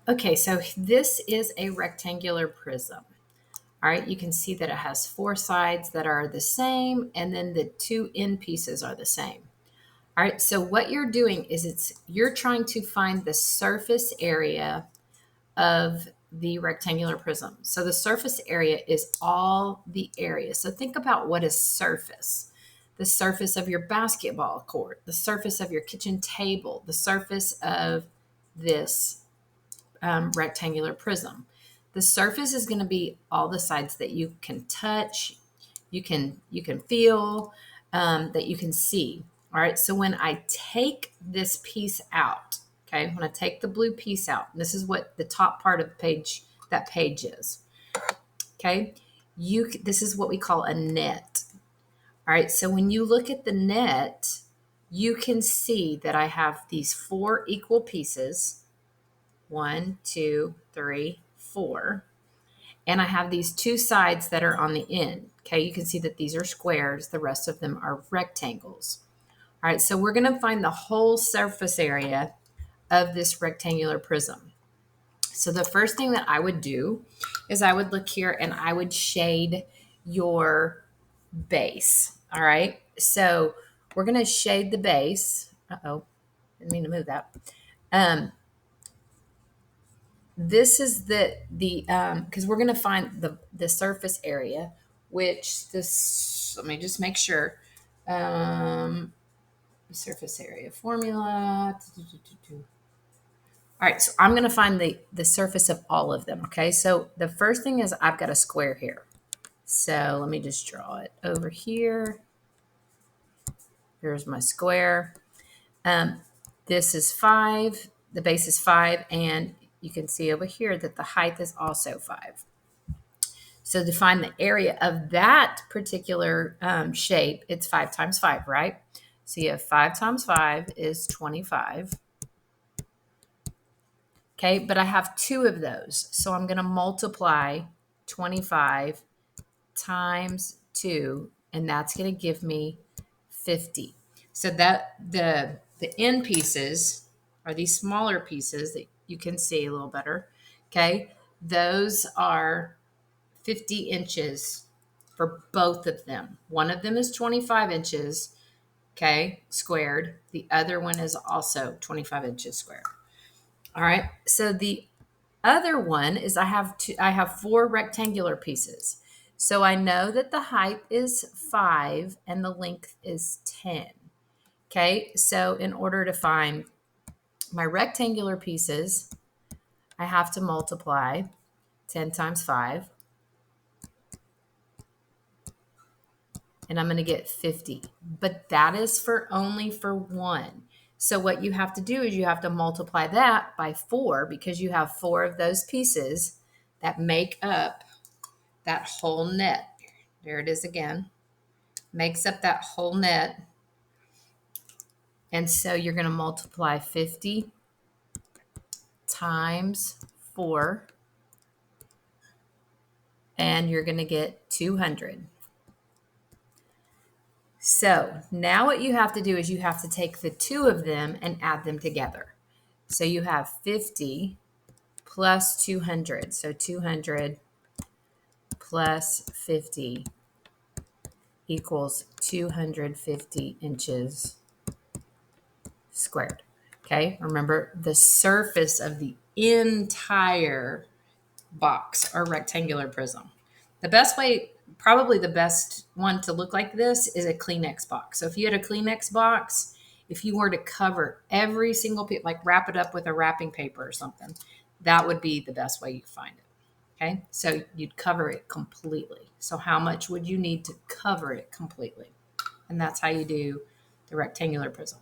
Okay, so this is a rectangular prism. All right, you can see that it has four sides that are the same, and then the two end pieces are the same. All right, so what you're doing is you're trying to find the surface area of the rectangular prism. So the surface area is all the area. So think about what is surface. The surface of your basketball court, the surface of your kitchen table, the surface of this rectangular prism. The surface is going to be all the sides that you can touch, you can feel, that you can see. All right. So when I take this piece out, okay, when I take the blue piece out, this is what the top part of the page that page is. Okay, this is what we call a net. All right. So when you look at the net, you can see that I have these four equal pieces. 1, 2, 3, 4. And I have these two sides that are on the end. Okay, you can see that these are squares. The rest of them are rectangles. All right, so we're going to find the whole surface area of this rectangular prism. So the first thing that I would do is I would look here and I would shade your base. All right, so we're going to shade the base. Uh-oh, didn't mean to move that. This is the because we're going to find the surface area, which this, let me just make sure. Surface area formula. All right, so I'm going to find the surface of all of them. Okay, so the first thing is I've got a square here. So let me just draw it over here. Here's my square. Um, this is 5. The base is 5, and you can see over here that the height is also 5. So to find the area of that particular shape, it's 5 times 5, right? So you have 5 times 5 is 25. Okay, but I have two of those. So I'm going to multiply 25 times 2, and that's going to give me 50. So that the end pieces are these smaller pieces that you can see a little better. Okay, those are 50 inches for both of them. One of them is 25 inches, okay, squared. The other one is also 25 inches squared. All right. So the other one is I have 4 rectangular pieces. So I know that the height is 5 and the length is 10. Okay? So in order to find my rectangular pieces, I have to multiply 10 times 5, and I'm going to get 50. But that is for only for one. So what you have to do is you have to multiply that by 4, because you have 4 of those pieces that make up that whole net. There it is again. Makes up that whole net. And so you're going to multiply 50 times 4, and you're going to get 200. So now what you have to do is you have to take the two of them and add them together. So you have 50 plus 200. So 200 plus 50 equals 250 inches squared. Okay, remember the surface of the entire box or rectangular prism. The best way, probably the best one to look like this, is a Kleenex box. So if you had a Kleenex box, if you were to cover every single piece, like wrap it up with a wrapping paper or something, that would be the best way you find it. Okay, so you'd cover it completely. So how much would you need to cover it completely? And that's how you do the rectangular prism.